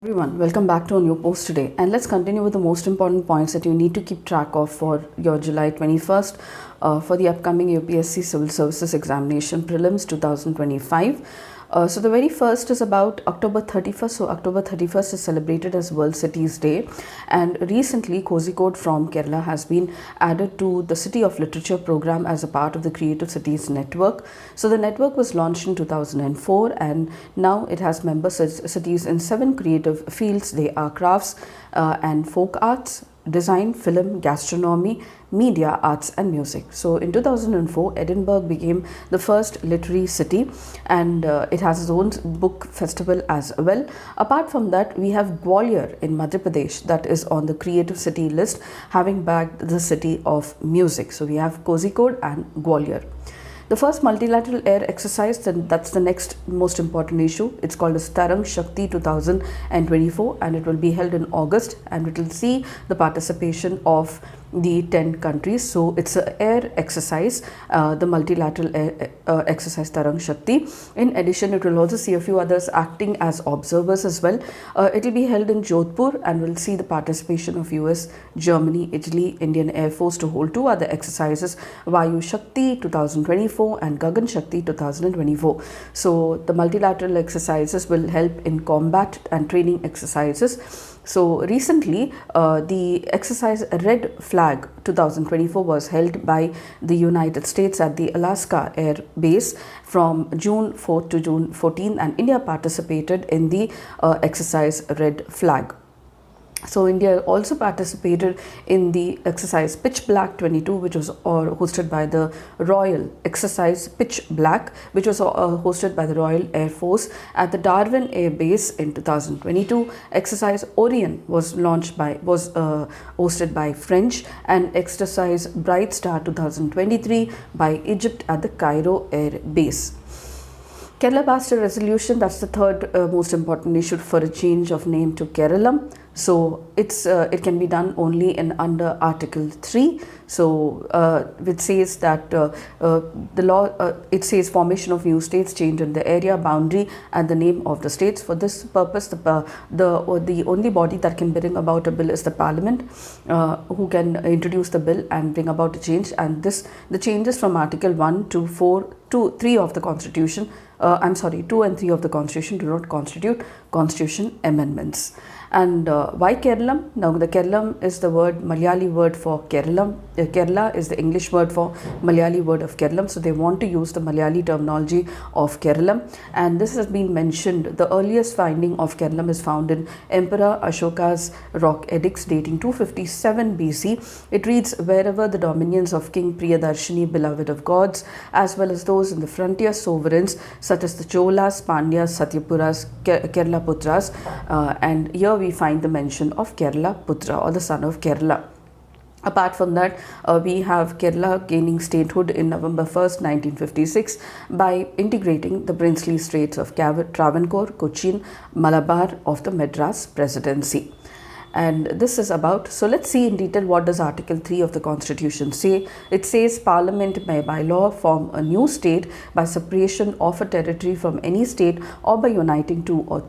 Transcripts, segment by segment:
Everyone, welcome back to a new post today, and let's continue with the most important points that you need to keep track of for your July 21st for the upcoming UPSC Civil Services Examination Prelims 2025. So the very first is about October 31st. So October 31st is celebrated as World Cities Day, and recently Kozhikode from Kerala has been added to the City of Literature program as a part of the Creative Cities Network. So the network was launched in 2004, and now it has member cities in 7 creative fields. They are crafts and folk arts, design, film, gastronomy, media, arts and music. So in 2004, Edinburgh became the first literary city, and it has its own book festival as well. Apart from that, we have Gwalior in Madhya Pradesh that is on the creative city list, having bagged the city of music. So we have Kozhikode and Gwalior. The first multilateral air exercise, that's the next most important issue. It's called as Tarang Shakti 2024, and it will be held in August, and it will see the participation of the 10 countries. So it's an air exercise, the multilateral air exercise Tarang Shakti. In addition, it will also see a few others acting as observers as well. It will be held in Jodhpur, and will see the participation of US, Germany, Italy, Indian Air Force to hold 2 other exercises, Vayu Shakti 2024 and Gagan Shakti 2024. So the multilateral exercises will help in combat and training exercises. So recently, the exercise Red Flag 2024 was held by the United States at the Alaska Air Base from June 4th to June 14th, and India participated in the exercise Red Flag. So India also participated in the exercise Pitch Black 22, which was hosted by the Royal Exercise Pitch Black, which was hosted by the Royal Air Force at the Darwin Air Base in 2022. Exercise Orion was hosted by French, and exercise Bright Star 2023 by Egypt at the Cairo Air Base. Kerala passed a resolution, that's the third most important issue, for a change of name to Kerala. So it can be done only in under Article 3. So which says that the law, it says formation of new states, change in the area, boundary and the name of the states. For this purpose, the only body that can bring about a bill is the Parliament, who can introduce the bill and bring about a change. And the changes from Article 1 to 4 to 3 of the Constitution, 2 and 3 of the Constitution do not constitute Constitution amendments. And why Kerala? Now the Kerala is the Malayali word for Kerala. Kerala is the English word for Malayali word of Kerala. So they want to use the Malayali terminology of Kerala. And this has been mentioned. The earliest finding of Kerala is found in Emperor Ashoka's rock edicts dating 257 BC. It reads, wherever the dominions of King Priyadarshini, beloved of gods, as well as those in the frontier sovereigns such as the Cholas, Pandyas, Satyapuras, Kerala Putras, and here we find the mention of Kerala Putra, or the son of Kerala. Apart from that, we have Kerala gaining statehood in November 1st, 1956 by integrating the princely states of Travancore, Cochin, Malabar of the Madras Presidency. And this is about, so let's see in detail what does Article 3 of the Constitution say. It says Parliament may by law form a new state by separation of a territory from any state, or by uniting 2 or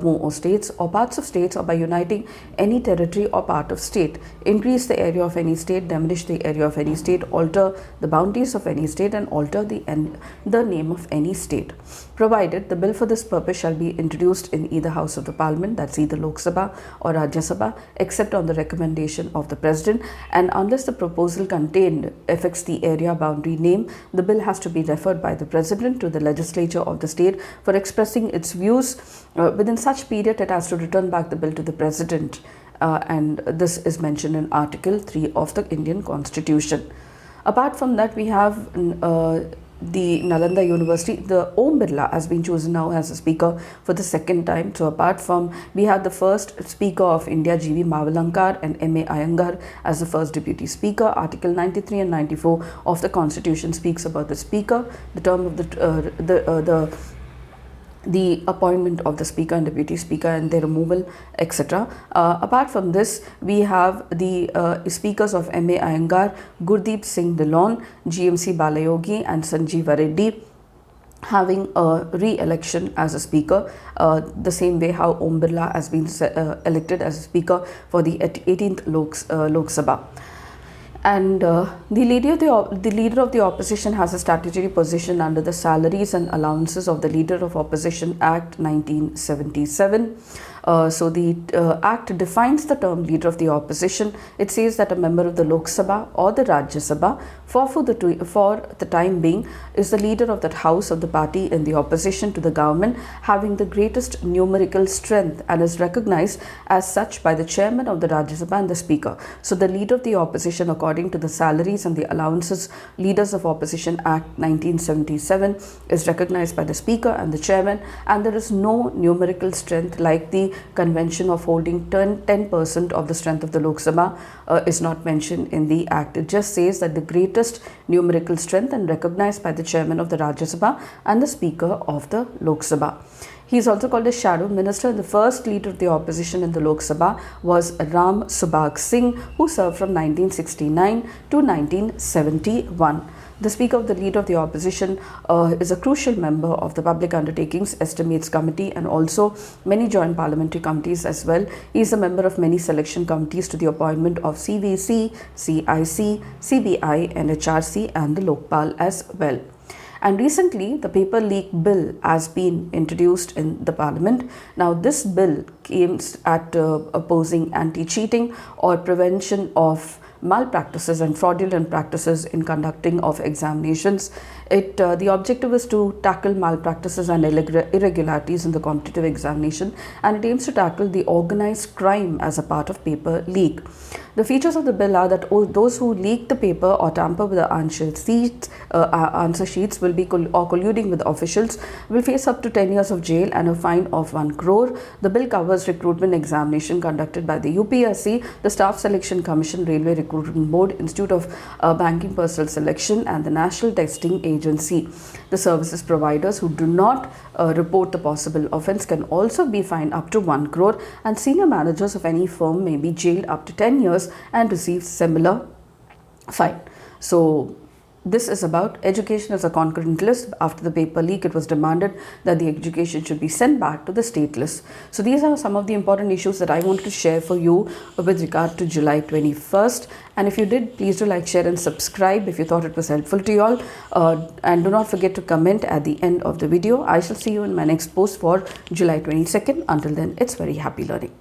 more states or parts of states, or by uniting any territory or part of state, increase the area of any state, diminish the area of any state, alter the boundaries of any state, and alter the name of any state, provided the bill for this purpose shall be introduced in either house of the Parliament, that's either Lok Sabha or Rajya Sabha, except on the recommendation of the President, and unless the proposal contained affects the area boundary name, the bill has to be referred by the President to the legislature of the state for expressing its views. Within such period, it has to return back the bill to the President, and this is mentioned in Article 3 of the Indian Constitution. Apart from that, we have the Nalanda University. The Om Birla has been chosen now as a speaker for the second time. So apart from, we have the first speaker of India, G.V. Mavalankar, and M.A. Iyengar as the first deputy speaker. Article 93 and 94 of the Constitution speaks about the speaker, the term of the appointment of the speaker and deputy speaker and their removal, etc. Apart from this, we have the speakers of M.A. Iyengar, Gurdeep Singh Dhillon, G.M.C. Balayogi and Sanjeeva Reddy. having a re-election as a speaker, the same way how Om Birla has been elected as a speaker for the 18th Lok Sabha. And the leader of the opposition has a statutory position under the Salaries and Allowances of the Leader of Opposition Act 1977. So the Act defines the term leader of the opposition. It says that a member of the Lok Sabha or the Rajya Sabha for the time being is the leader of that house of the party in the opposition to the government, having the greatest numerical strength, and is recognized as such by the chairman of the Rajya Sabha and the speaker. So the leader of the opposition, according to the Salaries and the Allowances Leaders of Opposition Act 1977, is recognized by the speaker and the chairman, and there is no numerical strength like the convention of holding 10% of the strength of the Lok Sabha is not mentioned in the Act. It just says that the greatest numerical strength and recognized by the chairman of the Rajya Sabha and the speaker of the Lok Sabha. He is also called a shadow minister. The first leader of the opposition in the Lok Sabha was Ram Subhag Singh, who served from 1969 to 1971. The Speaker of the Leader of the Opposition is a crucial member of the Public Undertakings Estimates Committee and also many joint parliamentary committees as well. He is a member of many selection committees to the appointment of CVC, CIC, CBI, NHRC and the Lokpal as well. And recently, the paper leak bill has been introduced in the parliament. Now, this bill aims at opposing anti-cheating or prevention of malpractices and fraudulent practices in conducting of examinations. The objective is to tackle malpractices and irregularities in the competitive examination, and it aims to tackle the organized crime as a part of paper leak. The features of the bill are that those who leak the paper or tamper with the answer sheets will be or colluding with officials will face up to 10 years of jail and a fine of 1 crore. The bill covers recruitment examination conducted by the UPSC, the Staff Selection Commission, Railway Recruitment Board, Institute of Banking Personnel Selection and the National Testing Agency. The services providers who do not report the possible offence can also be fined up to 1 crore, and senior managers of any firm may be jailed up to 10 years and receive similar fine. So this is about education as a concurrent list. After the paper leak, it was demanded that the education should be sent back to the state list. So these are some of the important issues that I wanted to share for you with regard to July 21st. And if you did, please do like, share and subscribe if you thought it was helpful to you all. And do not forget to comment at the end of the video. I shall see you in my next post for July 22nd. Until then, it's very happy learning.